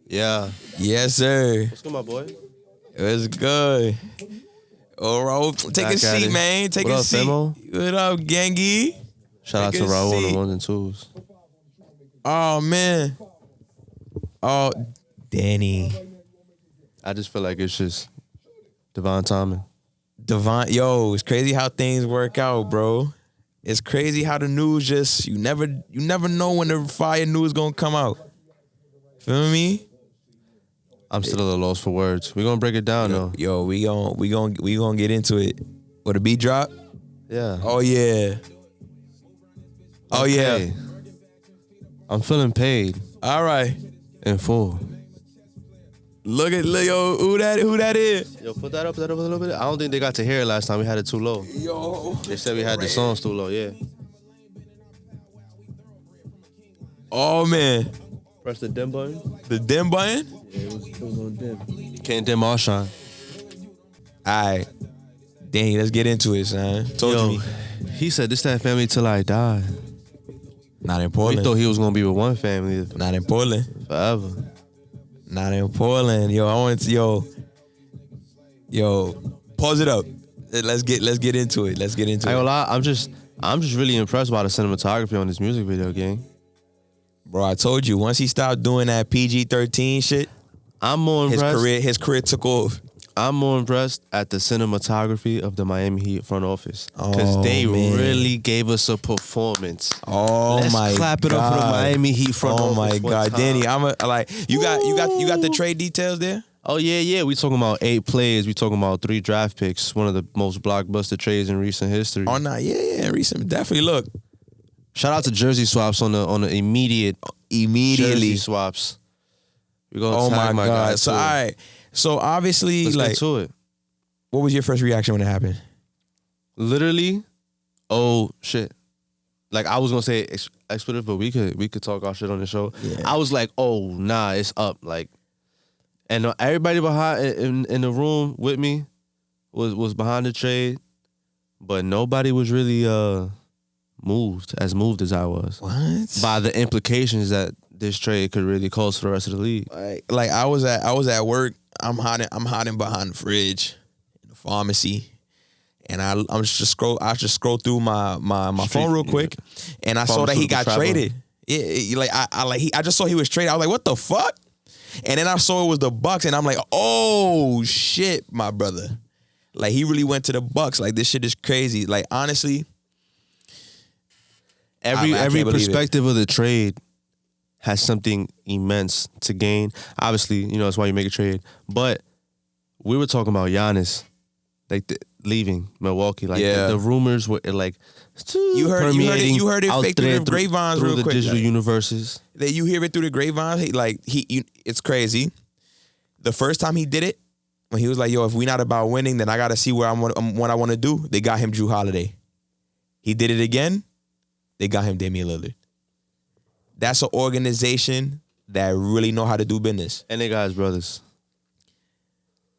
Yeah. Yes, sir. What's good, my boy? It was good. All right, take Back a seat, it. man. Take What a up, seat. Femo? What up, Gangy? Shout out Take to a Raul on seat. the ones and twos. Oh, man. Oh, Danny. I just feel like it's just divine timing. Yo, it's crazy how things work out, bro. It's crazy how the news just, you never know when the fire news gonna come out. Feel me? I'm still a little lost for words. We're gonna break it down though. Yo, we gonna get into it. What, a beat drop? Yeah. Oh yeah. Oh Okay. yeah. I'm feeling paid All right. in full. Look at yo, who that is? Yo, put that up a little bit. I don't think they got to hear it last time. We had it too low. Yo. They said we had the songs too low. Yeah. Oh man. Press the dim button. The dim button? Yeah, it was on dim. Can't dim all shine. Alright. Danny, let's get into it, son. Told you. He said this that family till I die. Not in We Portland. thought he was gonna be with one family Not in Portland. forever. Not in Portland. Yo, I want to yo, pause it up. Let's get into it. Let's get into I ain't it. gonna lie, I'm just really impressed by the cinematography on this music video, gang. Bro, I told you, once he stopped doing that PG-13 shit, I'm more impressed. his career took off. I'm more impressed at the cinematography of the Miami Heat front office because Oh, they man. really gave us a performance. Oh Let's my clap it God. up for the Miami Heat front Oh office. my one God, time. Danny, you got the trade details there? Oh yeah. We talking about 8 plays. We talking about 3 draft picks. One of the most blockbuster trades in recent history. Oh no, yeah, recent. Definitely look. Shout out to jersey swaps on the immediately jersey swaps. We're gonna Oh tag my guy God. So too. all right. So obviously, Let's like, get to it. what was your first reaction when it happened? Literally, oh shit. Like I was gonna say expletive, but we could talk our shit on the show. Yeah. I was like, oh nah, it's up. Like, and everybody behind in the room with me was behind the trade, but nobody was really moved as I was What? by the implications that this trade could really cause for the rest of the league. Like I was at work. I'm hiding behind the fridge in the pharmacy, and I just scroll through my phone real quick, and I saw that he got traded. I just saw he was traded. I was like, what the fuck? And then I saw it was the Bucks, and I'm like, oh shit, my brother. Like he really went to the Bucks. Like this shit is crazy. Like honestly, Every can't believe perspective of the trade has something immense to gain. Obviously, that's why you make a trade. But we were talking about Giannis, like leaving Milwaukee. Like the rumors were like you heard it out fake through there the grapevines through real the quick. digital universes. That you hear it through the grapevines. It's crazy. The first time he did it, when he was like, "Yo, if we not about winning, then I got to see what I want to do." They got him Drew Holiday. He did it again. They got him Damian Lillard. That's an organization that really know how to do business. And they got his brothers.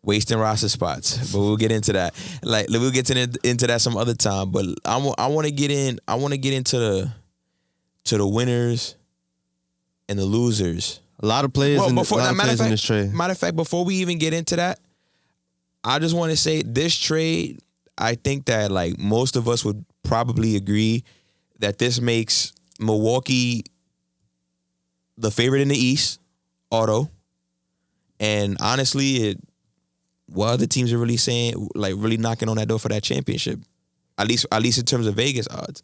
Wasting roster spots, but we'll get into that. Like we'll get into that some other time. But I want to get in. I want to get into the winners and the losers. A lot of players in this trade. Matter of fact, before we even get into that, I just want to say this trade. I think that like most of us would probably agree that this makes Milwaukee the favorite in the East, auto. And honestly, what other teams are really saying, like really knocking on that door for that championship, at least in terms of Vegas odds.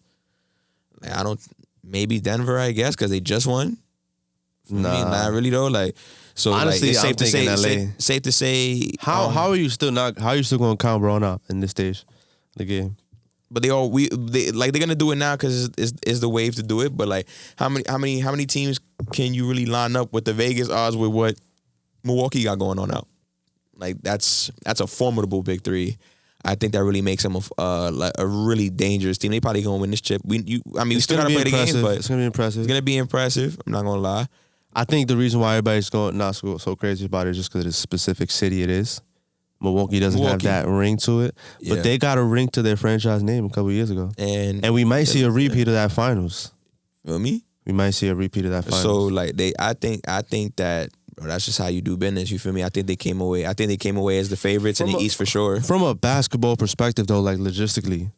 Like, maybe Denver, I guess, because they just won. Nah, not really though. Like, so honestly, like, it's safe to say, LA. safe to say, How are you still going to count Braun out in this stage of the game? But they're gonna do it now because it's the wave to do it. But like, how many teams can you really line up with the Vegas odds with what Milwaukee got going on out? Like that's a formidable big three. I think that really makes them a really dangerous team. They probably gonna win this chip. We still gotta play the games, but it's gonna be impressive. It's gonna be impressive. I'm not gonna lie. I think the reason why everybody's going not so crazy about it is just because of the specific city it is. Milwaukee doesn't have that ring to it, but they got a ring to their franchise name a couple years ago, and we might see a repeat of that finals. Feel me? We might see a repeat of that finals. So like I think that Bro, that's just how you do business. You feel me? I think they came away as the favorites in the East for sure. From a basketball perspective, though, like logistically,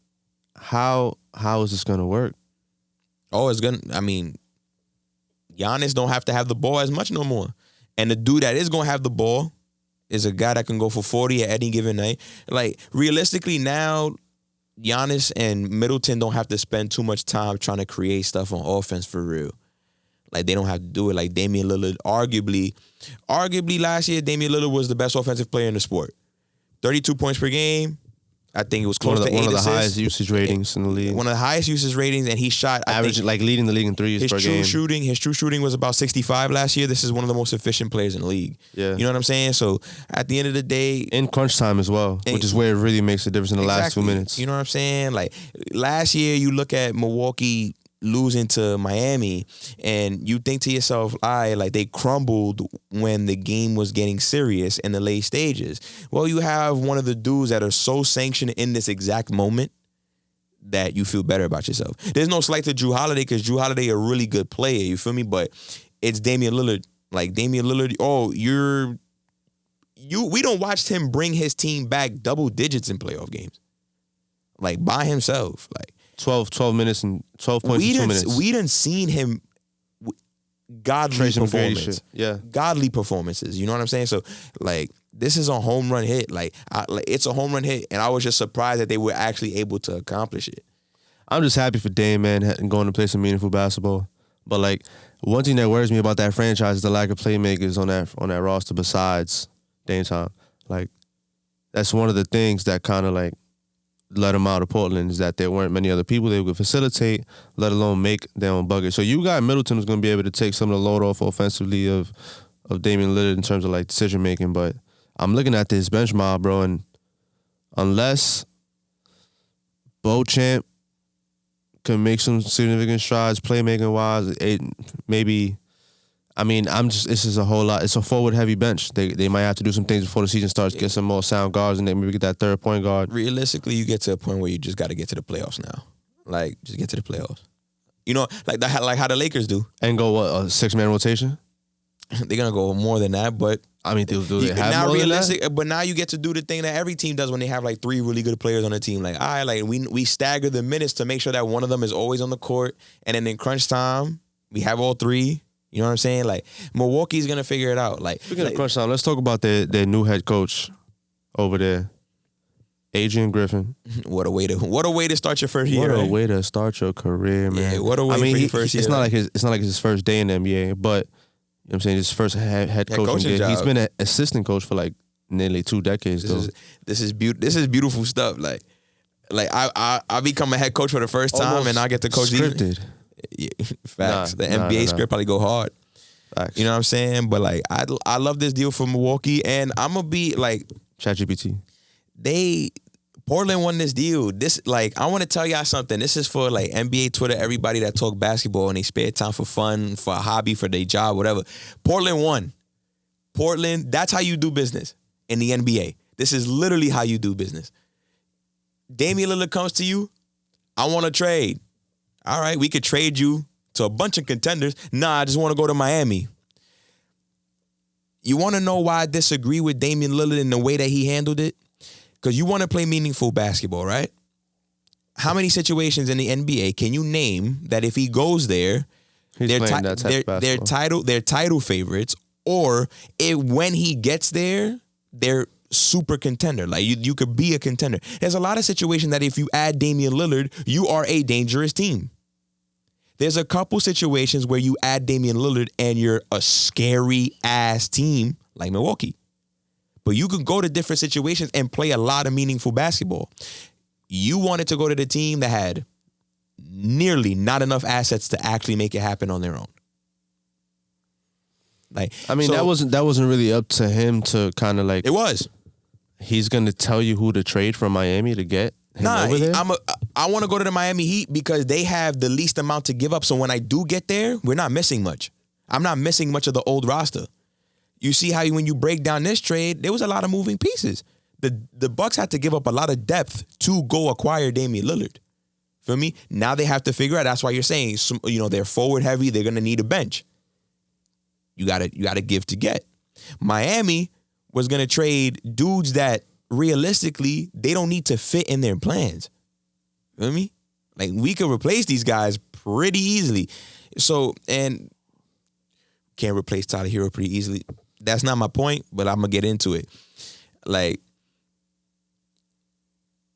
how is this gonna work? Oh, Giannis don't have to have the ball as much no more. And the dude that is gonna have the ball is a guy that can go for 40 at any given night. Like, realistically now, Giannis and Middleton don't have to spend too much time trying to create stuff on offense for real. Like, they don't have to do it. Like, Damian Lillard, arguably last year, Damian Lillard was the best offensive player in the sport. 32 points per game. I think it was close to 8 one of the assists. highest usage ratings in the league. One of the highest usage ratings, and he shot average, like leading the league in threes per game. His true shooting was about 65 last year. This is one of the most efficient players in the league. Yeah. You know what I'm saying? So at the end of the day, in crunch time as well, which is where it really makes a difference in the last 2 minutes. You know what I'm saying? Like, last year, you look at Milwaukee losing to Miami, and you think to yourself, like, they crumbled when the game was getting serious in the late stages. Well, you have one of the dudes that are so sanctioned in this exact moment that you feel better about yourself. There's no slight to Jrue Holiday, because Jrue Holiday a really good player, you feel me? But it's Damian Lillard. Like, Damian Lillard, we don't watch him bring his team back double digits in playoff games. Like, by himself. Like, 12 minutes and 12 points in 2 minutes. We done seen him godly performance. Yeah. Godly performances. You know what I'm saying? So, like, this is a home run hit. Like, it's a home run hit, and I was just surprised that they were actually able to accomplish it. I'm just happy for Dame, man, and going to play some meaningful basketball. But, like, one thing that worries me about that franchise is the lack of playmakers on that roster besides Dame time. Like, that's one of the things that kind of, like, let them out of Portland, is that there weren't many other people they could facilitate, let alone make their own bucket. So you got Middleton who's going to be able to take some of the load off offensively of Damian Lillard in terms of, like, decision making. But I'm looking at this bench mob, bro, and unless Beauchamp can make some significant strides playmaking wise, this is a whole lot. It's a forward heavy bench. They might have to do some things before the season starts, get some more sound guards, and then maybe get that third point guard. Realistically, you get to a point where you just got to get to the playoffs now. Like, just get to the playoffs. You know, like how the Lakers do. And go, what, a 6-man rotation? They're going to go more than that, but... I mean, do they have now more realistic, than that? But now you get to do the thing that every team does when they have, like, 3 really good players on the team. Like, all right, like, we stagger the minutes to make sure that one of them is always on the court, and then in crunch time, we have all 3. You know what I'm saying? Like, Milwaukee's gonna figure it out. Like, speaking of crunch time, let's talk about their new head coach over there, Adrian Griffin. What a way to start your first year. What a way to start your career, man. Yeah, what a way for your first year. It's not like his first day in the NBA, but you know what I'm saying, his first head coaching job. He's been an assistant coach for like nearly 2 decades. This is beautiful stuff. Like I become a head coach for the first time, almost, and I get to coach scripted. Yeah, facts. The NBA script probably go hard. Facts. You know what I'm saying? But like, I love this deal for Milwaukee, and I'm gonna be like, ChatGPT. Portland won this deal. This, like, I want to tell y'all something. This is for like NBA Twitter, everybody that talk basketball and they spare time for fun, for a hobby, for their job, whatever. Portland won. Portland, that's how you do business in the NBA. This is literally how you do business. Damian Lillard comes to you. I want to trade. All right, we could trade you to a bunch of contenders. Nah, I just want to go to Miami. You want to know why I disagree with Damian Lillard in the way that he handled it? Because you want to play meaningful basketball, right? How many situations in the NBA can you name that if he goes there, they're title favorites, or when he gets there, they're super contender. Like, you could be a contender. There's a lot of situations that if you add Damian Lillard, you are a dangerous team. There's a couple situations where you add Damian Lillard and you're a scary ass team like Milwaukee. But you can go to different situations and play a lot of meaningful basketball. You wanted to go to the team that had nearly not enough assets to actually make it happen on their own. Like, I mean, that wasn't really up to him to kind of like. It was. He's gonna tell you who to trade from Miami to get him over there? I want to go to the Miami Heat because they have the least amount to give up. So when I do get there, we're not missing much. I'm not missing much of the old roster. You see how when you break down this trade, there was a lot of moving pieces. The Bucks had to give up a lot of depth to go acquire Damian Lillard. Feel me? Now they have to figure out. That's why you're saying, they're forward heavy. They're gonna need a bench. You gotta give to get. Miami was gonna trade dudes that realistically they don't need to fit in their plans. You know what I mean? Like, we could replace these guys pretty easily. So, and can't replace Tyler Hero pretty easily. That's not my point, but I'm gonna get into it. Like,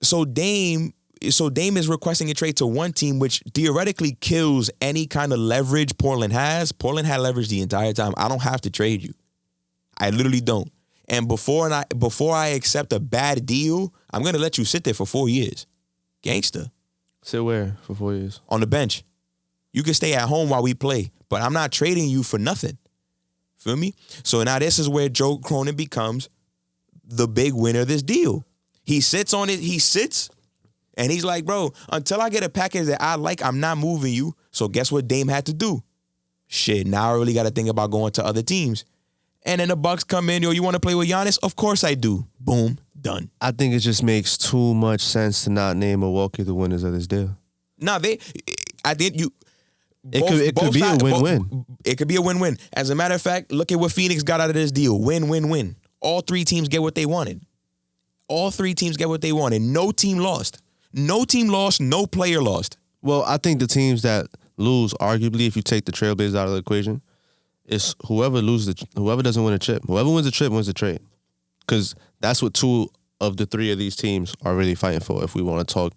so Dame is requesting a trade to one team, which theoretically kills any kind of leverage Portland has. Portland had leverage the entire time. I don't have to trade you. I literally don't. And before I accept a bad deal, I'm gonna let you sit there for 4 years. Gangster. Sit where for 4 years? On the bench. You can stay at home while we play, but I'm not trading you for nothing. Feel me? So now this is where Joe Cronin becomes the big winner of this deal. He sits on it. He sits and he's like, bro, until I get a package that I like, I'm not moving you. So guess what Dame had to do? Shit, now I really got to think about going to other teams. And then the Bucks come in, yo, you want to play with Giannis? Of course I do. Boom, done. I think it just makes too much sense to not name Milwaukee the winners of this deal. No, I did you. It could be a win-win. It could be a win-win. As a matter of fact, look at what Phoenix got out of this deal. Win-win-win. All three teams get what they wanted. All three teams get what they wanted. No team lost. No team lost. No player lost. Well, I think the teams that lose, arguably, if you take the Trailblazers out of the equation, is whoever doesn't win a chip. Whoever wins a chip wins the trade. Because that's what two of the three of these teams are really fighting for if we want to talk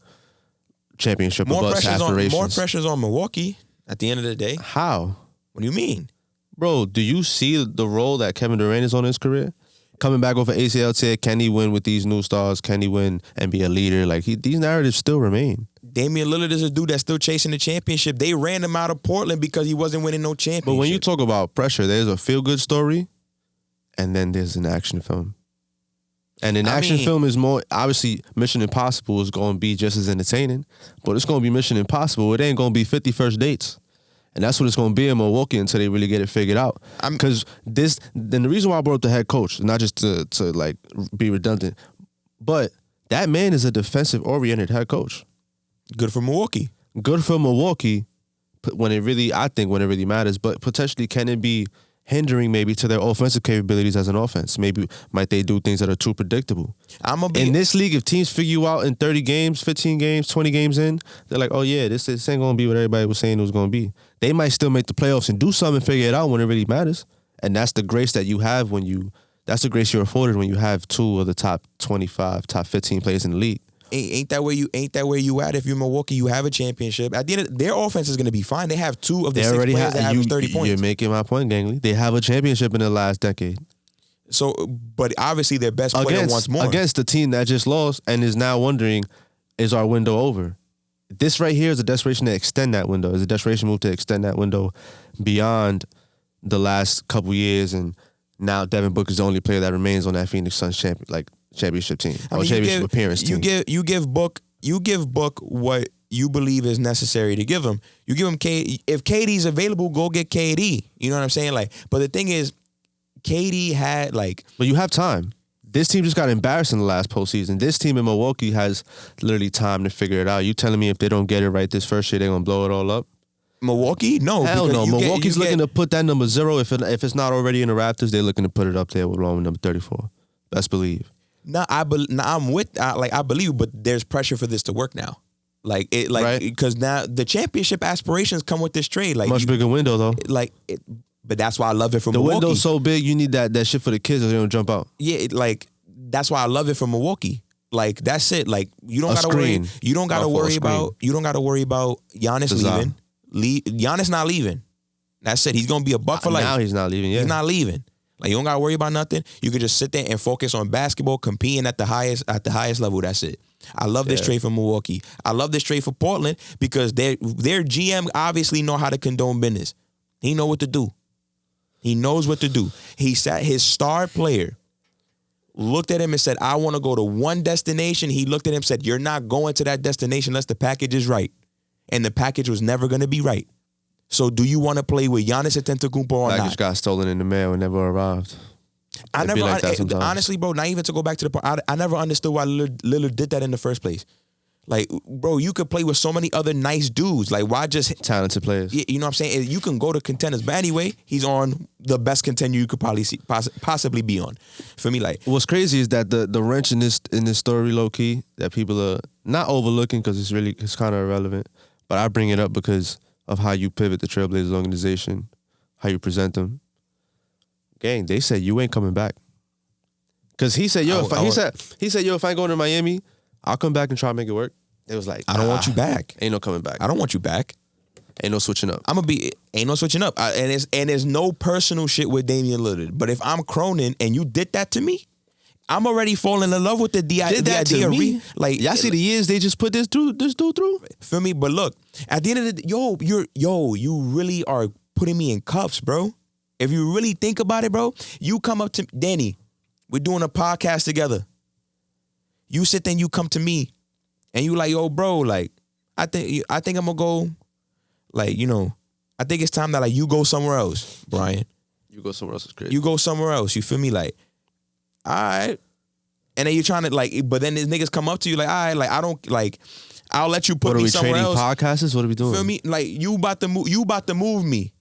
championship or bust aspirations. More pressure's on Milwaukee at the end of the day. How? What do you mean? Bro, do you see the role that Kevin Durant is on in his career? Coming back off an ACL tear, can he win with these new stars? Can he win and be a leader? Like, these narratives still remain. Damian Lillard is a dude that's still chasing the championship. They ran him out of Portland because he wasn't winning no championship. But when you talk about pressure, there's a feel-good story, and then there's an action film. And an action film is more, obviously, Mission Impossible is going to be just as entertaining, but it's going to be Mission Impossible. It ain't going to be 50 first dates. And that's what it's going to be in Milwaukee until they really get it figured out. Because then the reason why I brought up the head coach, not just to like be redundant, but that man is a defensive-oriented head coach. Good for Milwaukee. Good for Milwaukee when it really matters, but potentially can it be hindering maybe to their offensive capabilities as an offense? Maybe might they do things that are too predictable? In this league, if teams figure you out in 30 games, 15 games, 20 games in, they're like, oh yeah, this ain't going to be what everybody was saying it was going to be. They might still make the playoffs and do something and figure it out when it really matters. And that's the grace that you have that's the grace you're afforded when you have two of the top 25, top 15 players in the league. Ain't that where you at? If you're Milwaukee, you have a championship. At the end of their offense is going to be fine. They have two of the 6 players that average 30 points. You're making my point, Gangley. They have a championship in the last decade. So, but obviously their best player wants more. Against the team that just lost and is now wondering, is our window over? This right here is a desperation to extend that window. It's a desperation move to extend that window beyond the last couple years. And now Devin Booker's the only player that remains on that Phoenix Suns championship team championship appearance team. You give Book what you believe is necessary to give him. You give him KD. If KD's available, go get KD. You know what I'm saying? Like, but the thing is, KD had But you have time. This team just got embarrassed in the last postseason. This team in Milwaukee has literally time to figure it out. You telling me if they don't get it right this first year, they're gonna blow it all up? Milwaukee? No. Hell no. Milwaukee's looking to put that number 0. If it's not already in the Raptors, they're looking to put it up there along with number 34. Best believe. I believe, but there's pressure for this to work now. Because now the championship aspirations come with this trade. Much bigger window though. But that's why I love it for Milwaukee. The Milwaukee. window's so big, you need that shit for the kids so they don't jump out. Yeah, that's why I love it for Milwaukee. That's it. You don't gotta worry. You don't gotta worry about Giannis leaving. Giannis not leaving. That's it. He's gonna be a buck for life. Now he's not leaving. Yeah, he's not leaving. You don't gotta worry about nothing. You could just sit there and focus on basketball, competing at the highest level. That's it. I love this trade for Milwaukee. I love this trade for Portland because their GM obviously know how to condone business. He know what to do. He knows what to do. He sat his star player, looked at him and said, I want to go to one destination. He looked at him and said, you're not going to that destination unless the package is right. And the package was never going to be right. So do you want to play with Giannis Antetokounmpo or not? Package got stolen in the mail and never arrived. Honestly, bro, not even to go back to the point, I never understood why Lillard did that in the first place. Like, bro, you could play with so many other nice dudes. Like, why just Talented players. You know what I'm saying? You can go to contenders, but anyway, he's on the best contender you could probably possibly be on. For me, like, What's crazy is that the wrench in this story, low key, that people are not overlooking because it's kind of irrelevant, but I bring it up because of how you pivot the Trailblazers organization, how you present them. Gang, they said you ain't coming back. Cause he said, yo, if I ain't going to Miami, I'll come back and try to make it work. It was like, I don't want you back. Ain't no coming back. I don't want you back. Ain't no switching up. Ain't no switching up. And there's no personal shit with Damian Lillard. But if I'm Cronin and you did that to me, I'm already falling in love with the idea. Like, y'all see the years they just put this dude through? Feel me? But look, at the end of the day, you really are putting me in cuffs, bro. If you really think about it, bro, you come up to Danny. We're doing a podcast together. You sit there and you come to me and you like, yo, bro, like, I think I'm gonna go, like, you know, I think it's time that, like, you go somewhere else, Bryan. You go somewhere else is crazy. You go somewhere else. You feel me? Like, all right. And then you're trying to, like, but then these niggas come up to you like, all right, like, I don't, like, I'll let you put me somewhere else. What are we trading podcasts? What are we doing? Feel me? Like, you about to move me.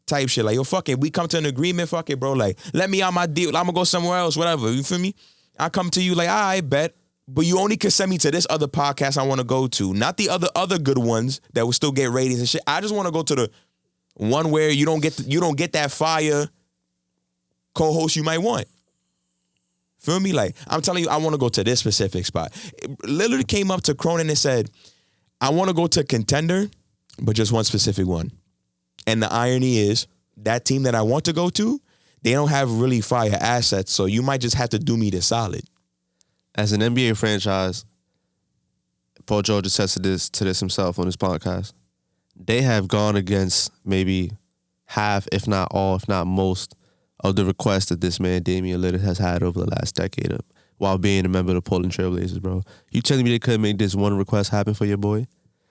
Type shit. Like, yo, fuck it. We come to an agreement. Fuck it, bro. Like, let me out my deal. I'm gonna go somewhere else. Whatever. You feel me? I come to you like, all right, bet. But you only can send me to this other podcast I want to go to. Not the other good ones that will still get ratings and shit. I just want to go to the one where you don't get that fire co-host you might want. Feel me? Like, I'm telling you, I want to go to this specific spot. Lillard came up to Cronin and said, I want to go to contender, but just one specific one. And the irony is, that team that I want to go to, they don't have really fire assets, so you might just have to do me the solid. As an NBA franchise, Paul George attested to this himself on his podcast. They have gone against maybe half, if not all, if not most, of the requests that this man, Damian Lillard, has had over the last decade while being a member of the Portland Trailblazers, bro. You telling me they couldn't make this one request happen for your boy?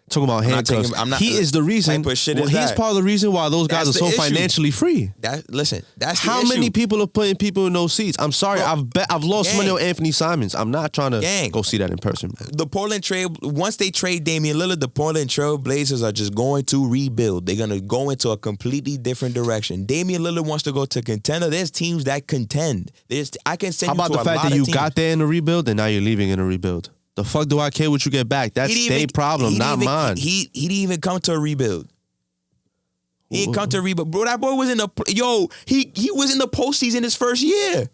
Talking about handcuffs. He is the reason. He's part of the reason why those guys are so financially free. That's how many people are putting people in those seats? I'm sorry, I've lost money on Anthony Simons. I'm not trying to go see that in person. The Portland once they trade Damian Lillard, the Portland Trail Blazers are just going to rebuild. They're gonna go into a completely different direction. Damian Lillard wants to go to contender. There's teams that contend. I can send you to a lot of teams. How about the fact that you got there in a rebuild and now you're leaving in a rebuild? The fuck do I care what you get back? That's their problem, not mine. He didn't even come to a rebuild. He didn't come to a rebuild. Bro, that boy was in he was in the postseason his first year.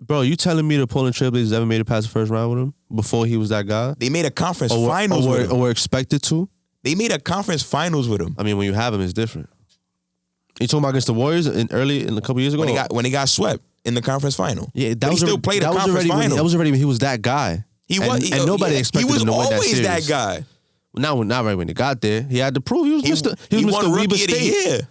Bro, you telling me the Portland Trailblazers ever made it past the first round with him before he was that guy? They made a conference finals with him. Or were expected to? They made a conference finals with him. I mean, when you have him, it's different. You talking about against the Warriors in a couple years ago? When he got swept in the conference final. Yeah, he still played a conference final. That was already when he was that guy. And nobody expected him to win that series. He was always that guy. Not right when he got there. He had to prove he was Mr. Reba State.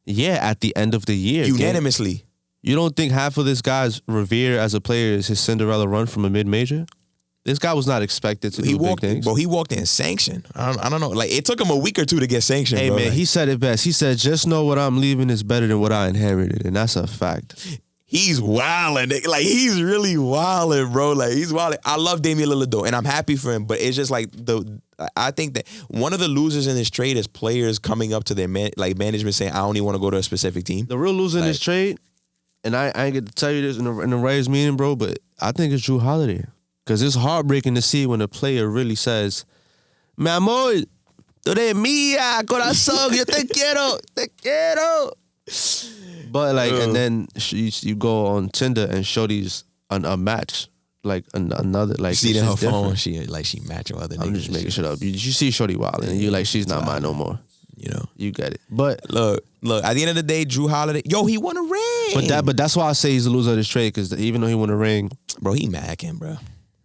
Yeah, at the end of the year. Unanimously. Gang. You don't think half of this guy's revere as a player is his Cinderella run from a mid-major? This guy was not expected to do big things. Bro, he walked in sanctioned. I don't know. Like, it took him a week or two to get sanctioned, Hey, bro. man, like, he said it best. He said, just know what I'm leaving is better than what I inherited. And that's a fact. He's wilding. Like, he's really wilding, bro. Like, he's wilding. I love Damian Lillard, though, and I'm happy for him. But it's just like I think that one of the losers in this trade is players coming up to their management saying, I only want to go to a specific team. The real loser in this trade, and I ain't get to tell you this in the Rays meeting, bro, but I think it's Drew Holiday. Because it's heartbreaking to see when a player really says, mi amor, tú eres mía, corazón, yo te quiero. But like, and then you go on Tinder and Shorty's a match, like another, like see in her phone, she match with other niggas. I'm just making shit up. You see Shorty wild, and you like, she's not mine no more. You know, you get it. But look. At the end of the day, Drew Holiday, he won a ring. But that's why I say he's the loser of this trade, because even though he won a ring, bro, he macking, bro.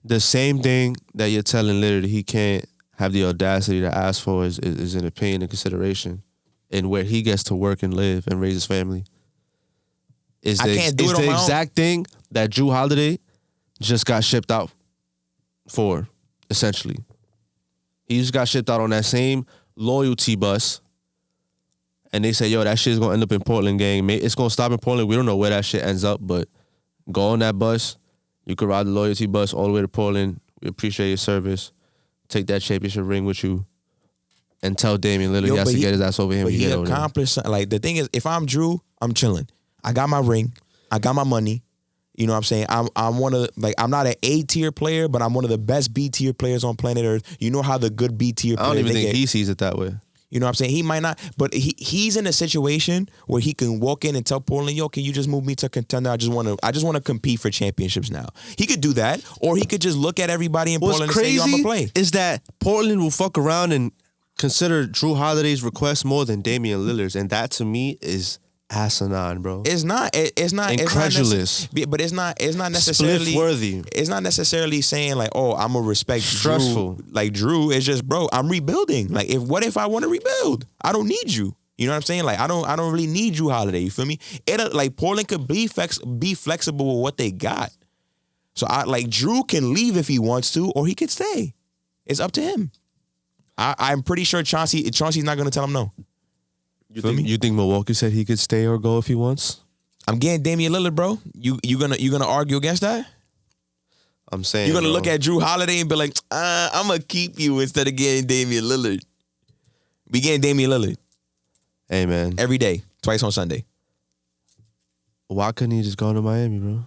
The same thing that you're telling Lillard he can't have the audacity to ask for is an opinion and consideration, and where he gets to work and live and raise his family. Is the exact thing that Drew Holiday just got shipped out for, essentially. He just got shipped out on that same loyalty bus, and they say, yo, that shit's gonna end up in Portland, gang. It's gonna stop in Portland. We don't know where that shit ends up, but go on that bus. You could ride the loyalty bus all the way to Portland. We appreciate your service. take that championship ring with you and tell Damian Lillard he has but to get his ass over here. But when he get over there. accomplished something. Like, the thing is, if I'm Drew, I'm chilling. I got my ring. I got my money. You know what I'm saying? I'm one of the, like, I'm not an A-tier player, but I'm one of the best B-tier players on planet Earth. You know how the good B-tier players, I don't even think he sees it that way. You know what I'm saying? He might not, but he's in a situation where he can walk in and tell Portland, yo, can you just move me to contender? I just want to compete for championships now. He could do that, or he could just look at everybody in Portland and say, yo, I'm gonna play. Is that Portland will fuck around and consider Drew Holiday's request more than Damian Lillard's, and that to me is asinine, bro. It's not incredulous, but it's not necessarily Spliff-worthy. It's not necessarily saying like, oh, I'm gonna respect Stressful. Drew. Like, Drew is just, bro, I'm rebuilding. Like, what if I want to rebuild? I don't need you. You know what I'm saying? Like, I don't really need Drew Holiday. You feel me? Like, Portland could be flexible with what they got. So Drew can leave if he wants to, or he could stay. It's up to him. I'm pretty sure Chauncey's not gonna tell him no. You think Milwaukee said he could stay or go if he wants? I'm getting Damian Lillard, bro. You gonna argue against that? I'm saying you're gonna look at Drew Holiday and be like, I'm gonna keep you instead of getting Damian Lillard. We getting Damian Lillard. Hey man, every day, twice on Sunday. Why couldn't he just go to Miami, bro?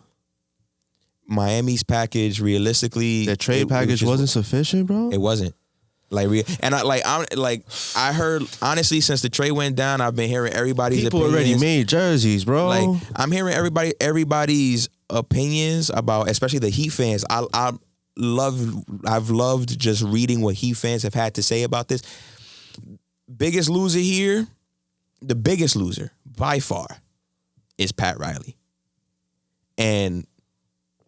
Miami's package, realistically, the trade package wasn't sufficient, bro. It wasn't. I heard, honestly, since the trade went down, I've been hearing everybody's people opinions. Already made jerseys, bro. Like, I'm hearing everybody's opinions about, especially the Heat fans. I've loved just reading what Heat fans have had to say about this. Biggest loser here, the biggest loser by far, is Pat Riley. And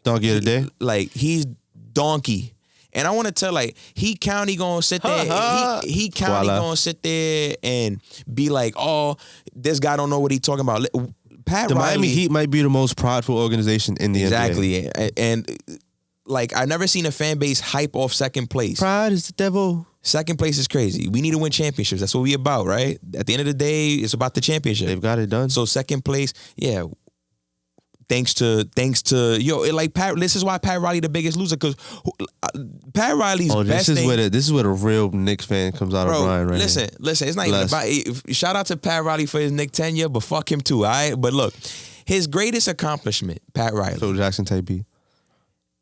donkey of the day? Like, he's donkey. And I want to tell, like, he county gonna sit there. He county gonna sit there and be like, oh, this guy don't know what he talking about. Pat the Riley, Miami Heat might be the most prideful organization in the NBA. Exactly. And like, I never seen a fan base hype off second place. Pride is the devil. Second place is crazy. We need to win championships. That's what we about, right? At the end of the day, it's about the championship. They've got it done. So second place, yeah. Thanks to this is why Pat Riley the biggest loser, because Pat Riley's best thing. This is where the real Knicks fan comes out of Bryan right listen, here. It's not even about. Shout out to Pat Riley for his Knick tenure, but fuck him too. All right, but look, his greatest accomplishment, Pat Riley. Phil Jackson type beat.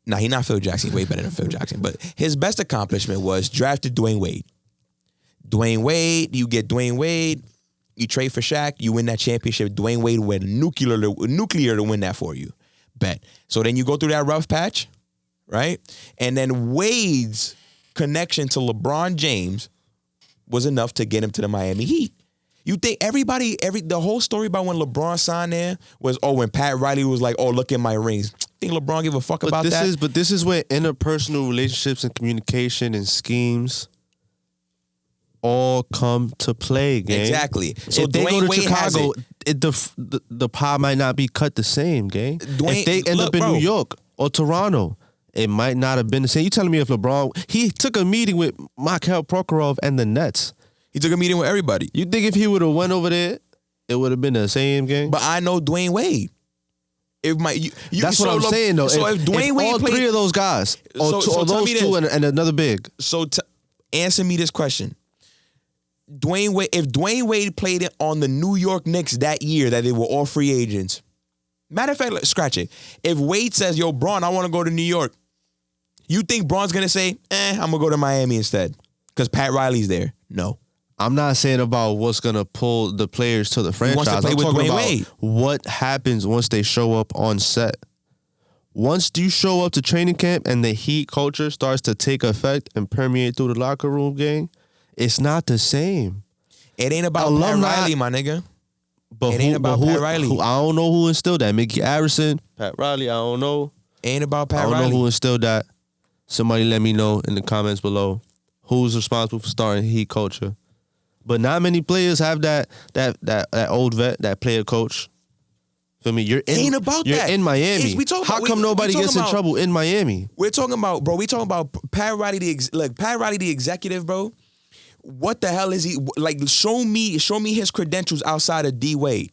Nah, he's not Phil Jackson. He's way better than Phil Jackson. But his best accomplishment was drafted Dwayne Wade. Dwayne Wade, you get Dwayne Wade. You trade for Shaq, you win that championship. Dwayne Wade went nuclear to win that for you. Bet. So then you go through that rough patch, right? And then Wade's connection to LeBron James was enough to get him to the Miami Heat. You think the whole story about when LeBron signed there was, when Pat Riley was like, oh, look at my rings. Think LeBron give a fuck about that? But this is where interpersonal relationships and communication and schemes all come to play, gang. Exactly. So if they Dwayne go to Wade Chicago, the pie might not be cut the same, gang. If they end up in New York or Toronto, it might not have been the same. You telling me if LeBron, he took a meeting with Mikhail Prokhorov and the Nets. He took a meeting with everybody. You think if he would have went over there, it would have been the same, gang? But I know Dwayne Wade. That's what I'm saying, though. So if Dwayne Wade all three of those guys, or those two and another big. So answer me this question. If Dwayne Wade played it on the New York Knicks that year that they were all free agents. Matter of fact, scratch it. If Wade says, yo, Braun, I want to go to New York, you think Braun's going to say, I'm going to go to Miami instead because Pat Riley's there? No. I'm not saying about what's going to pull the players to the franchise. I'm talking about what happens once they show up on set. Once you show up to training camp and the Heat culture starts to take effect and permeate through the locker room, gang, it's not the same. It ain't about Pat Riley, my nigga. But it ain't about Pat Riley. I don't know who instilled that. Mickey Arison, Pat Riley, I don't know. Ain't about Pat Riley. I don't know who instilled that. Somebody let me know in the comments below who's responsible for starting Heat culture. But not many players have that old vet, that player coach. For me, you're in Miami. How come nobody gets in trouble in Miami? We're talking about, bro. We talking about Pat Riley, Pat Riley, the executive, bro. What the hell is he like? Show me his credentials outside of D Wade.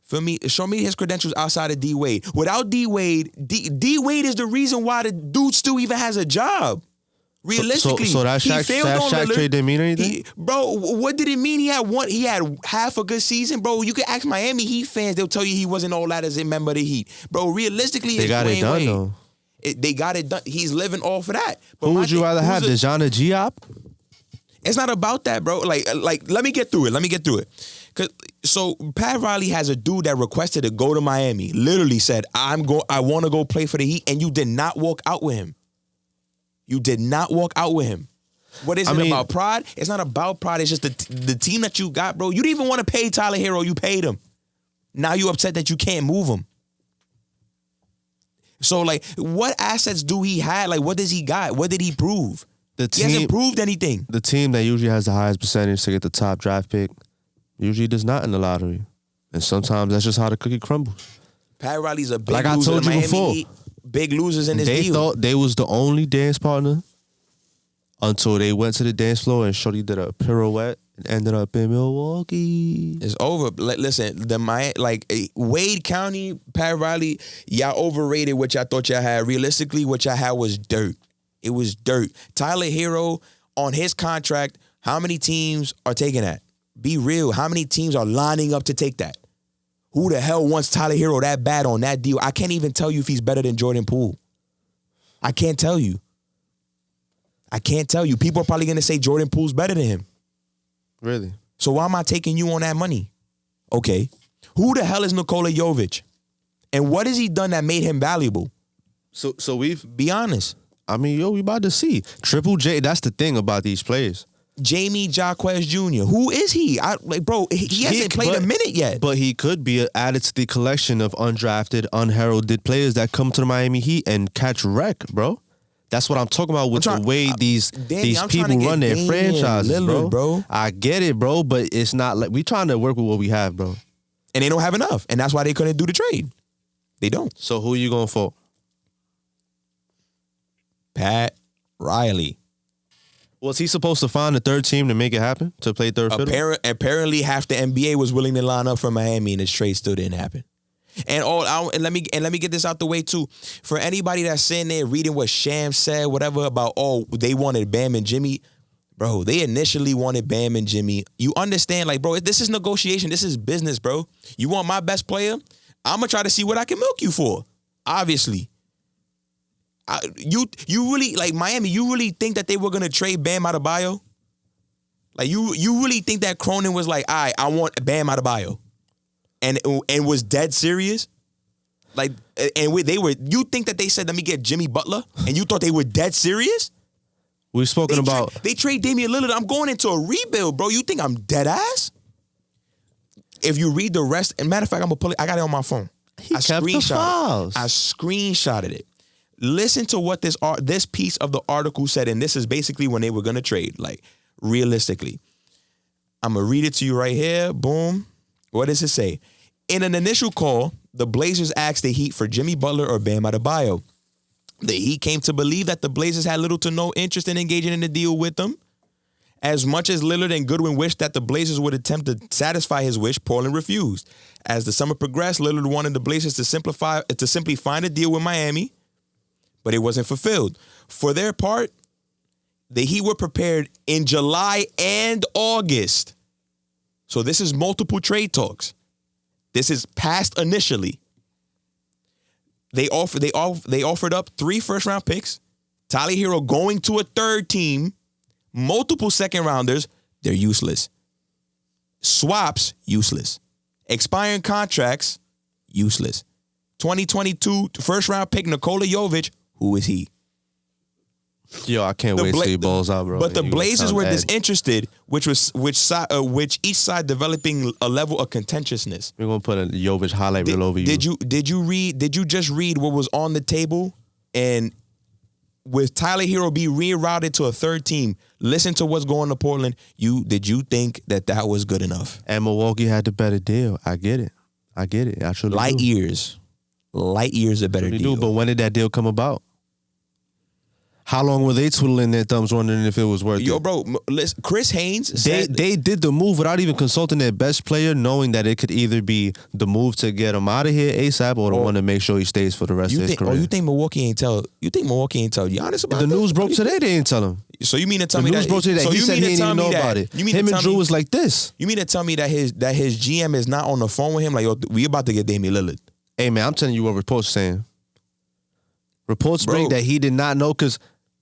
For me, show me his credentials outside of D Wade. Without D Wade, D Wade is the reason why the dude still even has a job. Realistically, so that he Shaq, failed that on Shaq Lillard. trade didn't mean anything? Bro, what did it mean? He had half a good season, bro. You could ask Miami Heat fans; they'll tell you he wasn't all that as a member of the Heat, bro. Realistically, They got it done Wade. though. They got it done. He's living off of that. But Who would you rather have, DeJounte Diop? It's not about that, bro. Like, let me get through it. So Pat Riley has a dude that requested to go to Miami. Literally said, I want to go play for the Heat, and you did not walk out with him. You did not walk out with him. What is it about pride? It's not about pride. It's just the team that you got, bro. You didn't even want to pay Tyler Hero. You paid him. Now you upset that you can't move him. So, like, what assets do he have? Like, what does he got? What did he prove? He hasn't proved anything. The team that usually has the highest percentage to get the top draft pick usually does not in the lottery. And sometimes that's just how the cookie crumbles. Pat Riley's a big like loser. I told you Miami before. Heat, big losers in this deal. They thought they was the only dance partner until they went to the dance floor and Shorty did a pirouette and ended up in Milwaukee. It's over. Listen, Wade County, Pat Riley, y'all overrated what y'all thought y'all had. Realistically, what y'all had was dirt. It was dirt. Tyler Hero, on his contract, how many teams are taking that? Be real. How many teams are lining up to take that? Who the hell wants Tyler Hero that bad on that deal? I can't even tell you if he's better than Jordan Poole. I can't tell you. People are probably going to say Jordan Poole's better than him. Really? So why am I taking you on that money? Okay. Who the hell is Nikola Jovic? And what has he done that made him valuable? So we've... Be honest. I mean, we about to see. Triple J, that's the thing about these players. Jamie Jaquez Jr. Who is he? He hasn't played a minute yet. But he could be added to the collection of undrafted, unheralded players that come to the Miami Heat and catch wreck, bro. That's what I'm talking about with the way these people run their franchises, Lillard, bro. I get it, bro, but it's not like we trying to work with what we have, bro. And they don't have enough, and that's why they couldn't do the trade. They don't. So who are you going for? Pat Riley. Was he supposed to find a third team to make it happen, to play third fiddle? Apparently, half the NBA was willing to line up for Miami, and this trade still didn't happen. And let me get this out the way too. For anybody that's sitting there reading what Sham said, whatever about they wanted Bam and Jimmy, bro. They initially wanted Bam and Jimmy. You understand, like, bro, this is negotiation. This is business, bro. You want my best player? I'm gonna try to see what I can milk you for. Obviously. You really, like, Miami, you really think that they were gonna trade Bam Adebayo? Like, you really think that Cronin was like, all right, I want Bam Adebayo, and was dead serious? Like, and you think that they said, let me get Jimmy Butler, and you thought they were dead serious? We've spoken about... They trade Damian Lillard. I'm going into a rebuild, bro. You think I'm dead ass? If you read the rest, and matter of fact, I'm gonna pull it. I got it on my phone. I screenshotted it. Listen to what this piece of the article said, and this is basically when they were going to trade, like, realistically. I'm going to read it to you right here. Boom. What does it say? In an initial call, the Blazers asked the Heat for Jimmy Butler or Bam Adebayo. The Heat came to believe that the Blazers had little to no interest in engaging in the deal with them. As much as Lillard and Goodwin wished that the Blazers would attempt to satisfy his wish, Portland refused. As the summer progressed, Lillard wanted the Blazers to simply find a deal with Miami, but it wasn't fulfilled. For their part, the Heat were prepared in July and August. So this is multiple trade talks. This is past initially. They offered up 3 first-round picks, Tyler Hero going to a third team, multiple second-rounders, they're useless. Swaps, useless. Expiring contracts, useless. 2022 first-round pick Nikola Jovic, who is he? Yo, I can't wait to see balls out, bro. But the Blazers were disinterested, which each side developing a level of contentiousness. We're gonna put a Jovic highlight reel over you. Did you just read what was on the table? And with Tyler Hero be rerouted to a third team, listen to what's going to Portland. Did you think that was good enough? And Milwaukee had the better deal. I get it. I truly Light do. years a better deal. But when did that deal come about? How long were they twiddling their thumbs wondering if it was worth Yo, it? bro, listen, Chris Haynes said... They did the move without even consulting their best player, knowing that it could either be the move to get him out of here ASAP or the one to make sure he stays for the rest of his career. You think Milwaukee ain't tell Giannis about the this? news broke today, they didn't tell him. So you mean to tell the me news that... broke today that so he said he didn't even know about it. Him and Drew was like this. You mean to tell me that his GM is not on the phone with him? Like, yo, we about to get Damian Lillard. Hey, man, I'm telling you what reports saying. Reports bring that he did not know because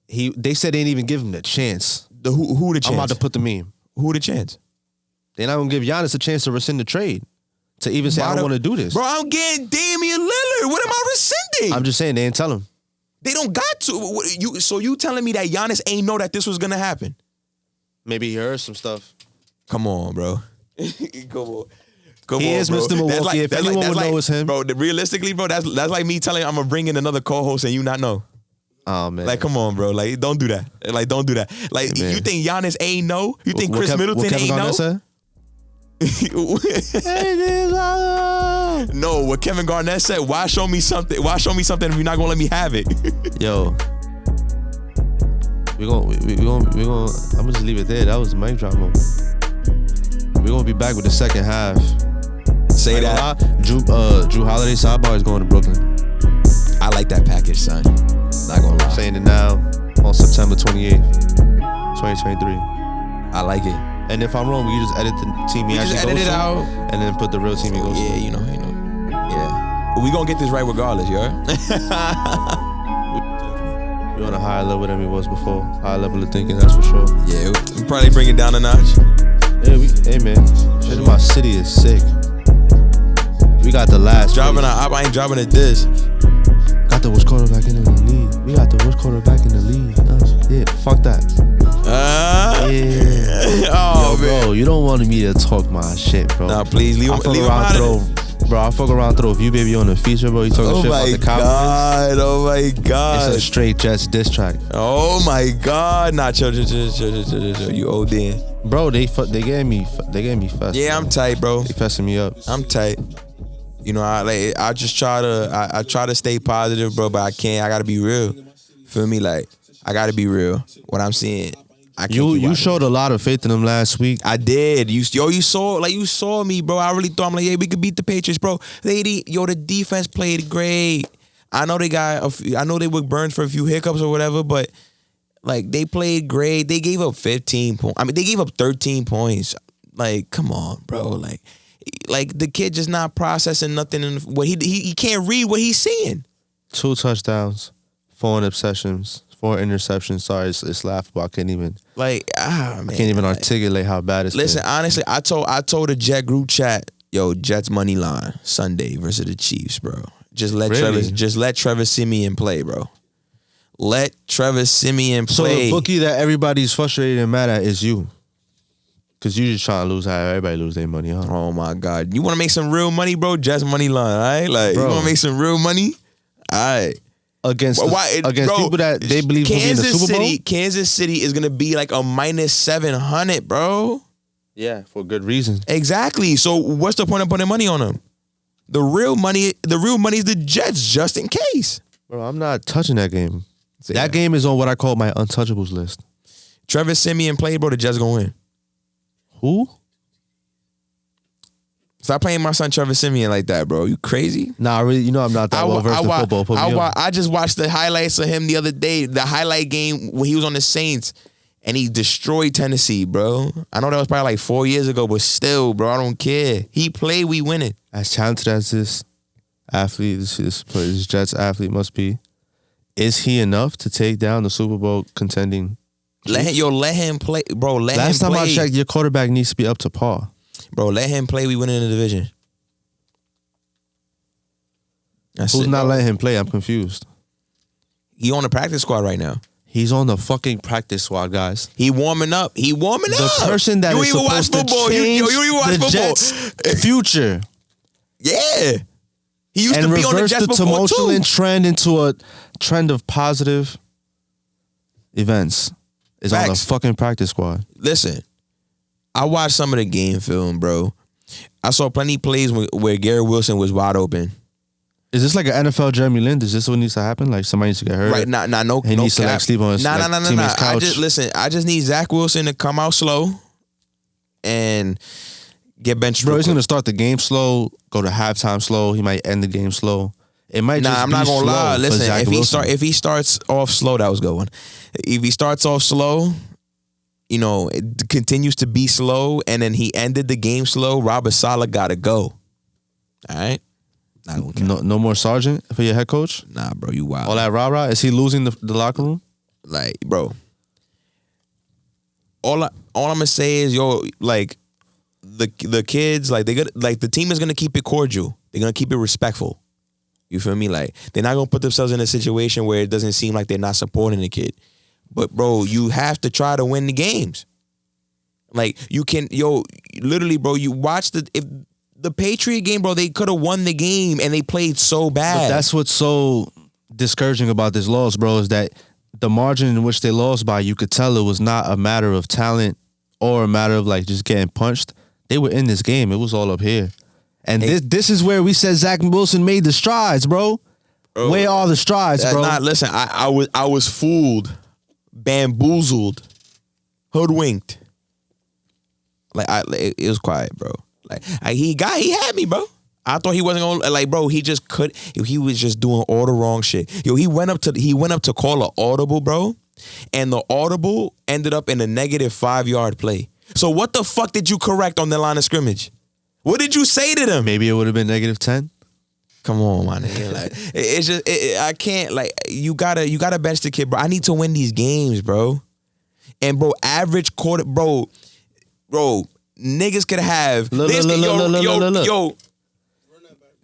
they said they didn't even give him the chance. Who the chance? I'm about to put the meme. Who the chance? They're not going to give Giannis a chance to rescind the trade. To even say, I don't want to do this. Bro, I'm getting Damian Lillard. What am I rescinding? I'm just saying, they didn't tell him. They don't got to. So you telling me that Giannis ain't know that this was going to happen? Maybe he heard some stuff. Come on, bro. Come he on, is bro. Mr. Milwaukee. If anyone would know, it's him. Bro, realistically, bro, that's like me telling you I'm going to bring in another co-host and you not know. Oh, man. Like, come on, bro. Like, don't do that. Like, don't do that. Like, you think Giannis ain't know? You think Chris Middleton ain't know? Said? No, what Kevin Garnett said, why show me something if you're not gonna let me have it? Yo. We're gonna I'm gonna just leave it there. That was the mic drop moment. We're gonna be back with the second half. Say that. Drew Holiday sidebar is going to Brooklyn. I like that package, son. Not gonna lie. I'm saying it now on September 28th, 2023. I like it. And if I'm wrong, we can just edit the team he actually goes to out and then put the real team he goes to. Yeah, you know. Yeah. But we gonna get this right regardless, you heard? We're on a higher level than we was before. Higher level of thinking, that's for sure. Yeah, we probably bring it down a notch. Hey man, shit in my city is sick. We got the last. I ain't dropping a diss. Got the worst quarterback in the league. We got the worst quarterback in the league. Yeah, fuck that. Yeah. Oh, yo, man. bro, you don't want me to talk my shit, bro. Nah, please leave him out. Bro, I fuck around, throw View Baby on the feature, bro. You talking shit about the Cowboys? Oh my God. It's a straight Jets diss track. Oh my God. Nah, chill. You ODing. Bro, they gave me fest. Yeah, I'm tight, bro. They fessing me up. I'm tight. You know, I just try to stay positive, bro, but I can't. I gotta be real. Feel me? Like, I gotta be real. What I'm seeing. You showed a lot of faith in them last week. I did. You saw me, bro. I really thought, I'm like, yeah, we could beat the Patriots, bro. The defense played great. I know they were burned for a few hiccups or whatever, but like they played great. They gave up 15 points. I mean, they gave up 13 points. Like, come on, bro. Like the kid just not processing nothing. What he can't read what he's seeing. 2 touchdowns, 4 interceptions. 4 interceptions. Sorry, it's laughable. I can't even man. I can't even articulate how bad it's Listen, been. honestly, I told the Jet group chat, yo, Jets money line Sunday versus the Chiefs, bro. Just let Trevor Siemian play, bro. Let Trevor Siemian play. So the bookie that everybody's frustrated and mad at is you. Cause you just trying to lose how everybody lose their money, huh? Oh my God. You wanna make some real money, bro? Jets money line, all right? Like, bro, you wanna make some real money? All right. Against people that they believe will be in the Super Bowl? Kansas City is going to be like a minus 700, bro. Yeah, for good reason. Exactly. So what's the point of putting money on them? The real money is the Jets, just in case. Bro, I'm not touching that game. That game is on what I call my untouchables list. Trevor Siemian played, bro. The Jets going to win. Who? Stop playing my son Trevor Siemian like that, bro. You crazy? Nah, really, I'm not that well versed in football. I just watched the highlights of him the other day, the highlight game when he was on the Saints, and he destroyed Tennessee, bro. I know that was probably like 4 years ago, but still, bro, I don't care. He played, we winning. As talented as this athlete, this Jets athlete must be, is he enough to take down the Super Bowl contending? Let him play, bro. Last time I checked, your quarterback needs to be up to par. Bro, let him play. We win in the division. Who's not letting him play? I'm confused. He on the practice squad right now. He's on the fucking practice squad, guys. He warming up. The person that is supposed to change the Jets' future. Yeah. He used to be on the Jets before, too. And reverse the tumultuous trend into a trend of positive events. Is on the fucking practice squad. Listen. I watched some of the game film, bro. I saw plenty of plays where Garrett Wilson was wide open. Is this like an NFL Jeremy Lin? Is this what needs to happen? Like somebody needs to get hurt? Right, no He needs to like sleep on his teammate's couch. I just need Zach Wilson to come out slow and get benched. Bro, he's gonna start the game slow, go to halftime slow. He might end the game slow. It might just I'm be not gonna lie. Listen, if he starts off slow, that was a good one. If he starts off slow, you know, it continues to be slow, and then he ended the game slow, Robert Saleh gotta go. All right. No more Sergeant for your head coach? Nah, bro, you wild. All that rah-rah? Is he losing the locker room? Like, bro. All I'm gonna say is, yo, like the kids, like the team is gonna keep it cordial. They're gonna keep it respectful. You feel me? Like, they're not gonna put themselves in a situation where it doesn't seem like they're not supporting the kid. But bro, you have to try to win the games. Like, you can, literally, bro, you watch the Patriot game, bro, they could have won the game and they played so bad. But that's what's so discouraging about this loss, bro, is that the margin in which they lost by, you could tell it was not a matter of talent or a matter of like just getting punched. They were in this game. It was all up here. And this is where we said Zach Wilson made the strides, bro. Where are the strides, bro? Listen, I was fooled, bamboozled, hoodwinked. Like, it was quiet, bro. Like, he had me, bro. I thought he wasn't gonna, like, bro. He just could. He was just doing all the wrong shit. Yo, he went up to call an audible, bro, and the audible ended up in a negative 5-yard play. So what the fuck did you correct on the line of scrimmage? What did you say to them? Maybe it would have been negative 10. Come on, man. Like, it's just I can't, like, you gotta bench the kid, bro. I need to win these games, bro. And bro, average quarter, bro, niggas could have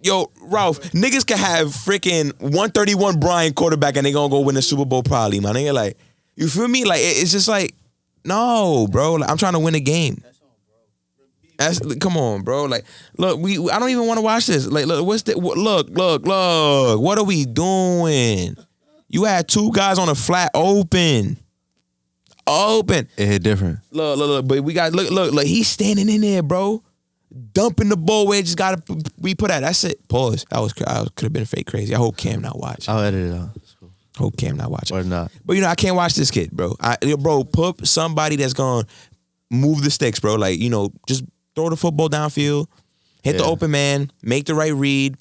Yo, Ralph, niggas could have freaking 131 Bryan quarterback and they gonna go win the Super Bowl probably, man. Nigga, like, you feel me? Like, it's just like, no, bro. Like, I'm trying to win a game. Come on, bro. Like, look, I don't even want to watch this. Like, look, look. What are we doing? You had two guys on a flat open. It hit different. Look. But we got look. He's standing in there, bro, dumping the ball where it just gotta be put at. That's it. Pause. That could have been fake crazy. I hope Cam not watch. I'll edit it out. Cool. Hope Cam not watch. Or not. But I can't watch this kid, bro. Bro, put somebody that's gonna move the sticks, bro. Like, just throw the football downfield, hit the open man, make the right read.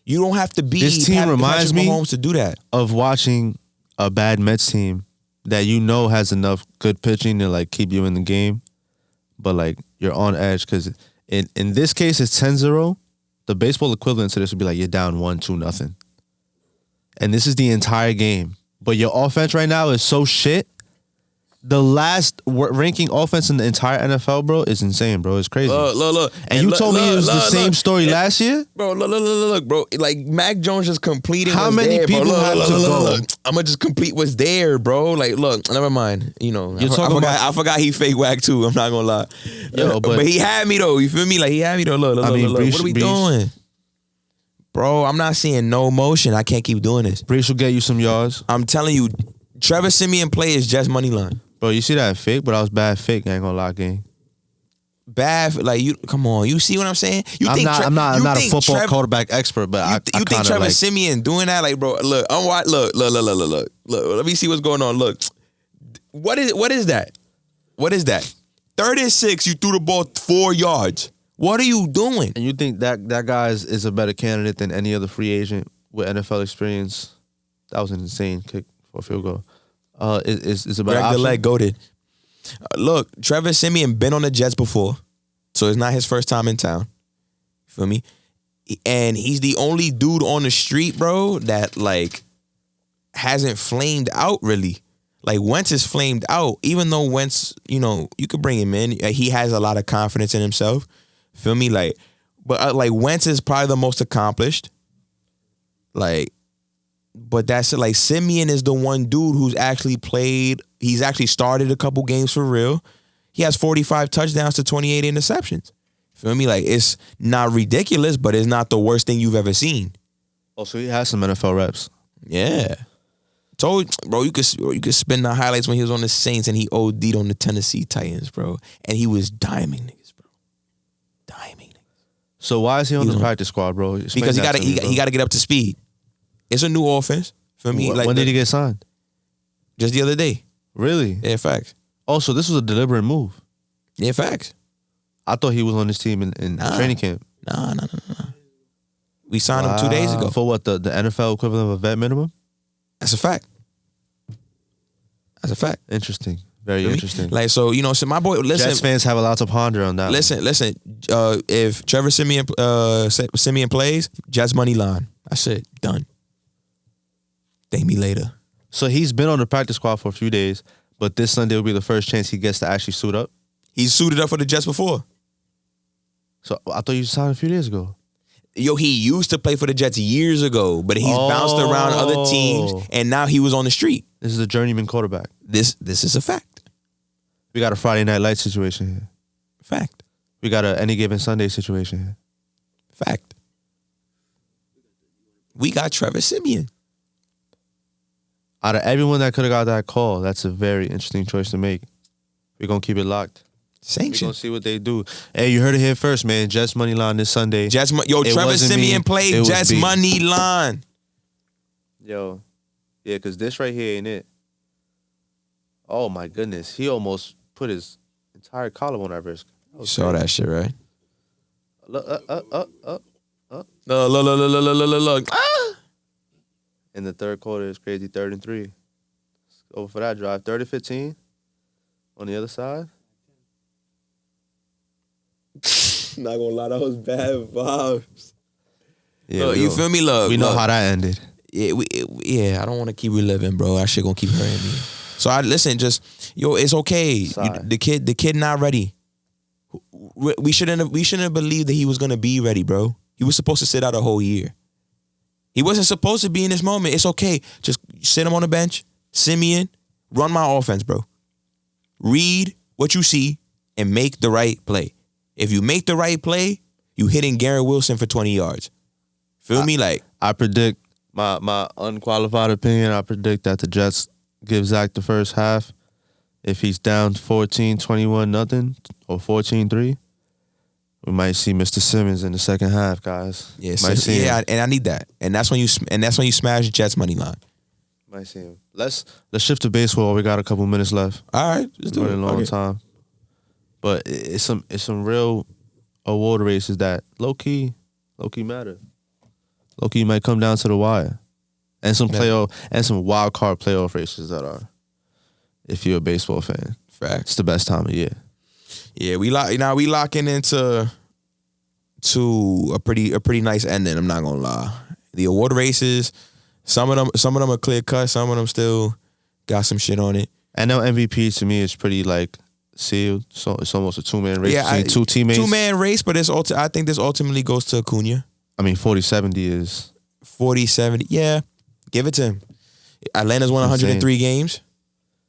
You don't have to be this team reminds me Mahomes to do that. Of watching a bad Mets team that has enough good pitching to like keep you in the game, but like you're on edge because in this case it's 10-0. The baseball equivalent to this would be like you're down 1-2-0, and this is the entire game. But your offense right now is so shit. The last ranking offense in the entire NFL, bro, is insane, bro. It's crazy. Look. And you told me it was the same story last year? Bro, look, bro. Like, Mac Jones just completed How many there, people have to go? I'm going to just complete what's there, bro. Like, look, never mind. I forgot he fake whack, too. I'm not going to lie. Yo, but he had me, though. You feel me? Like, he had me, though. Look. What are we doing? Bro, I'm not seeing no motion. I can't keep doing this. Brees will get you some yards. I'm telling you, Trevor Siemian play is just money line. Bro, you see that fake? But I was bad fake. I ain't gonna lie, gang. Bad, like, you. Come on, you see what I'm saying? I'm not a football quarterback expert, but I think Trevor Siemian doing that, like, bro? Look, look. Let me see what's going on. Look, what is that? 3rd and 6, you threw the ball 4 yards. What are you doing? And you think that guy is a better candidate than any other free agent with NFL experience? That was an insane kick for a field goal. Is a better option. Greg the leg goated. Look, Trevor Siemian been on the Jets before, so it's not his first time in town. You feel me? And he's the only dude on the street, bro, that like hasn't flamed out really. Like, Wentz is flamed out, even though Wentz, you could bring him in. He has a lot of confidence in himself. Feel me? Like, but like Wentz is probably the most accomplished. Like. But that's it. Like, Siemian is the one dude who's actually played. He's actually started a couple games for real. He has 45 touchdowns to 28 interceptions. Feel me? Like, it's not ridiculous, but it's not the worst thing you've ever seen. Oh, so he has some NFL reps. Yeah. So, bro, you could spin the highlights when he was on the Saints and he OD'd on the Tennessee Titans, bro. And he was diming niggas, bro. Diming niggas. So why is he on the practice squad, bro? Explain Because that to me, he got to get up to speed. It's a new offense for me. When did he get signed? Just the other day. Really? Yeah, facts. Oh, so this was a deliberate move. Yeah, facts. I thought he was on this team in training camp. Nah. We signed him 2 days ago. For what, the NFL equivalent of a vet minimum? That's a fact. That's a fact. Interesting. Very interesting. Like, so, you know, so my boy, listen. Jets fans have a lot to ponder on that. Listen. If Trevor Simeon plays, Jets money line. That's it. Done. Thank me later. So he's been on the practice squad for a few days, but this Sunday will be the first chance he gets to actually suit up? He's suited up for the Jets before. So I thought you signed a few days ago. Yo, he used to play for the Jets years ago, but he's bounced around other teams, and now he was on the street. This is a journeyman quarterback. This is a fact. We got a Friday Night Light situation here. Fact. We got a any given Sunday situation here. Fact. We got Trevor Simeon. Out of everyone that could have got that call, that's a very interesting choice to make. We're going to keep it locked. Sanction. We're going to see what they do. Hey, you heard it here first, man. Jets money line this Sunday. Trevor Simeon played Jets money line. Yo. Yeah, because this right here ain't it. Oh, my goodness. He almost put his entire collarbone at risk. You saw that shit, right? Look. Look. In the third quarter, it's crazy. 3rd and 3. Let's go for that drive. 30-15 on the other side. Not gonna lie, that was bad vibes. Yeah, look, you feel me? Look, we know how that ended. Yeah, I don't want to keep reliving, bro. That shit gonna keep hurting me. So it's okay. The kid not ready. We shouldn't have believed that he was gonna be ready, bro. He was supposed to sit out a whole year. He wasn't supposed to be in this moment. It's okay. Just sit him on the bench. Simeon, run my offense, bro. Read what you see and make the right play. If you make the right play, you hitting Garrett Wilson for 20 yards. Feel me? Like, I predict my unqualified opinion. I predict that the Jets give Zach the first half. If he's down 14-21-0 or 14-3, we might see Mr. Simmons in the second half, guys. Yeah, and I need that. And that's when you smash Jets money line. Might see him. Let's shift to baseball. We got a couple minutes left. All right, let's do it. A long time. But it's some real award races that low key matter. Low key might come down to the wire, and some wild card playoff races that are. If you're a baseball fan, fact, it's the best time of year. Yeah, we locking into a pretty nice ending. I'm not gonna lie. The award races, some of them are clear cut. Some of them still got some shit on it. NL MVP to me is pretty like sealed. So it's almost a 2-man race between two teammates. 2-man race, but I think this ultimately goes to Acuna. I mean, 40-70 is 40-70. Yeah, give it to him. Atlanta's won 103 games.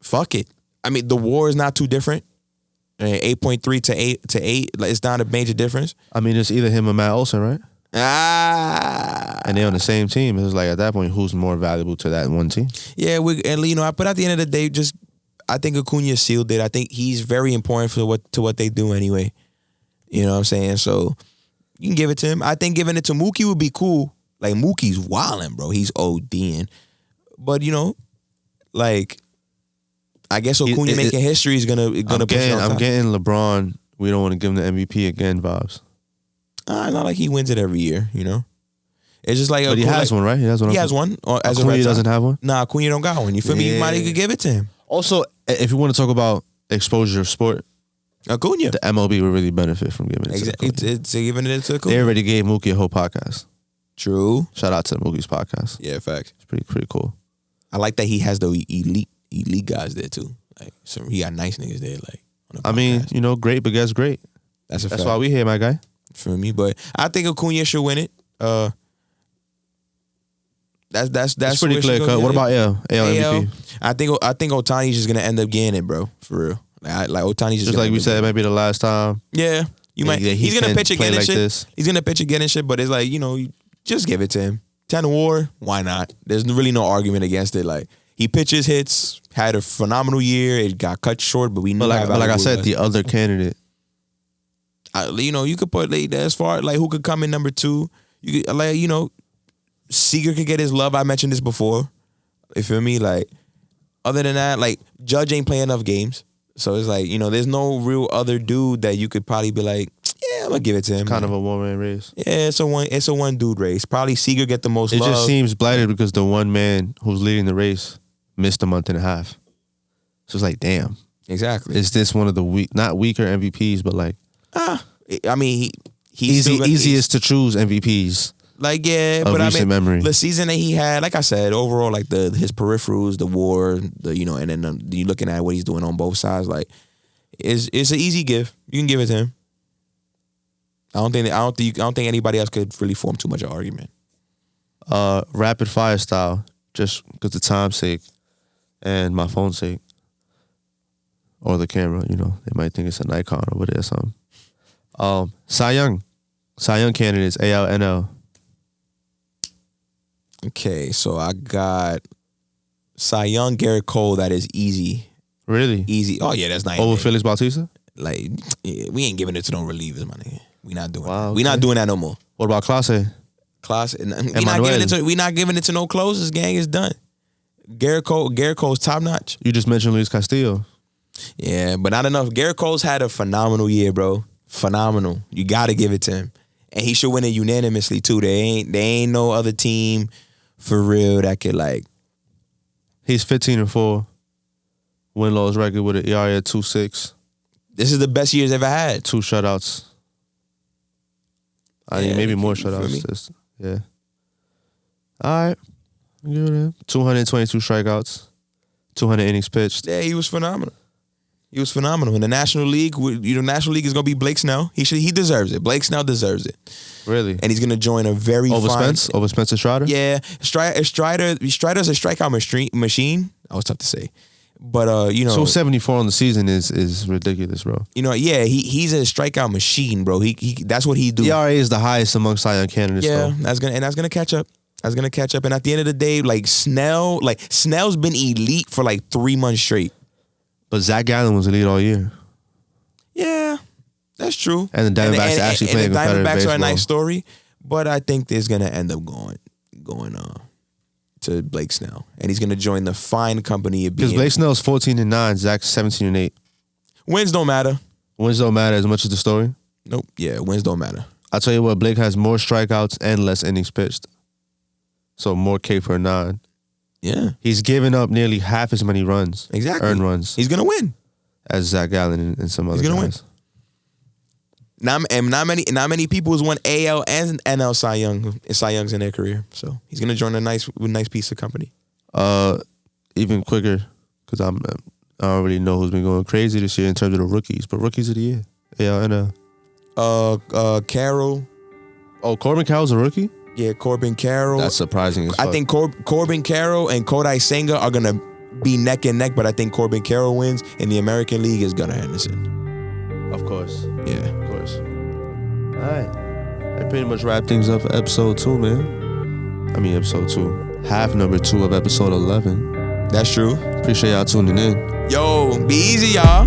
Fuck it. I mean, the WAR is not too different. 8.3 to 8. Like, it's not a major difference. I mean, it's either him or Matt Olson, right? And they're on the same team. It's like at that point, who's more valuable to that one team? Yeah, but at the end of the day, I think Acuna sealed it. I think he's very important for what they do anyway. You know what I'm saying? So you can give it to him. I think giving it to Mookie would be cool. Like, Mookie's wilding, bro. He's ODing. But I guess Acuna making history is gonna push it on top. I'm getting LeBron. We don't want to give him the MVP again vibes. Not like he wins it every year, you know. It's just like, but he has one, right? He has one. He has one. Acuna doesn't have one. Nah, Acuna don't got one. You feel me? You might could give it to him. Also, if you want to talk about exposure of sport, Acuna, the MLB would really benefit from giving it. Exactly, it's giving it to Acuna. They already gave Mookie a whole podcast. True. Shout out to Mookie's podcast. Yeah, facts. It's pretty cool. I like that he has the elite guys there too. Like, so he got nice niggas there. Like, I mean, great begets great. That's That's why we here, my guy. For me, but I think Acuna should win it. That's pretty clear cut. What about AL MVP? I think Ohtani's just gonna end up getting it, bro. For real. Like Ohtani's just like we said, maybe the last time. Yeah, you might. He's gonna pitch again and shit. This. He's gonna pitch again and shit. But it's like, just give it to him. 10 WAR, why not? There's really no argument against it. Like, he pitches hits, had a phenomenal year. It got cut short, but we know. But like I said, the other candidate. You could put like as far like who could come in number 2. You could like Seager could get his love. I mentioned this before. You feel me? Like other than that, like Judge ain't playing enough games, so it's like there's no real other dude that you could probably be like, yeah, I'm gonna give it to him. Kind of a one-man race. Yeah, it's a one dude race. Probably Seager get the most love. It just seems blighted because the one man who's leading the race missed a month and a half. So it's like, damn. Exactly. Is this one of the not weaker MVPs, but like, I mean, he's easiest to choose MVPs. Like, yeah, but I mean, memory. The season that he had, like I said, overall, like his peripherals, the WAR, and then you looking at what he's doing on both sides, like, it's an easy give. You can give it to him. I don't think anybody else could really form too much of an argument. Rapid fire style, just because of time's sake and my phone's sake, or the camera. They might think it's a Nikon over there or something. Cy Young candidates, AL, NL. Okay, so I got Cy Young, Garrett Cole. That is easy. Really? Easy. Oh yeah, that's not over Felix Bautista. Like, yeah, we ain't giving it to no relievers, my nigga. We not doing. Wow, that. okay. We not doing that no more. What about Clase? We not giving it to no closers. Gang is done. Garrett Cole's top notch. You just mentioned Luis Castillo. Yeah, but not enough. Garrett Cole's had a phenomenal year, bro. Phenomenal. You got to give it to him, and he should win it unanimously too. There ain't no other team for real that could like. He's 15-4, win-loss record with an ERA of 2.6. This is the best year he's ever had. 2 shutouts. I mean, maybe more shutouts. Yeah. All right. Give it in. 222 strikeouts. 200 innings pitched. Yeah, he was phenomenal. He was phenomenal. In the National League, National League is going to be Blake Snell. He deserves it. Blake Snell deserves it. Really? And he's going to join a very over Spencer Strider? Yeah. Strider's a strikeout machine. That was tough to say. But 274 on the season is ridiculous, bro. Yeah, he's a strikeout machine, bro. He that's what he do. ERA is the highest among Cy Young candidates. Yeah, though. that's gonna catch up. And at the end of the day, Snell's been elite for 3 months straight. But Zach Gallen was elite all year. Yeah, that's true. And the Diamondbacks actually playing competitive baseball. The Diamondbacks are a nice story, but I think it's gonna end up going to Blake Snell, and he's gonna join the fine company of being. Because Blake Snell's 14-9, Zach's 17-8. Wins don't matter. Wins don't matter as much as the story. Nope. Yeah, wins don't matter. I'll tell you what, Blake has more strikeouts and less innings pitched. So more K per 9. Yeah. He's given up nearly half as many runs. Exactly. Earned runs. He's going to win. As Zach Gallen and some other guys. He's going to win. Not many people has won AL and NL Cy Youngs in their career. So he's going to join a nice piece of company. Even quicker, because I don't really know who's been going crazy this year in terms of the rookies. But rookies of the year. AL, NL. Carroll. Oh, Corbin Carroll's a rookie? Yeah, Corbin Carroll. That's surprising as fuck. I think Corbin Carroll and Kodai Senga are going to be neck and neck, but I think Corbin Carroll wins, and the American League is Gunnar Henderson. Of course. Yeah. Of course. All right. That pretty much wrap things up for episode 2, man. I mean, episode 2. Half number 2 of episode 11. That's true. Appreciate y'all tuning in. Yo, be easy, y'all.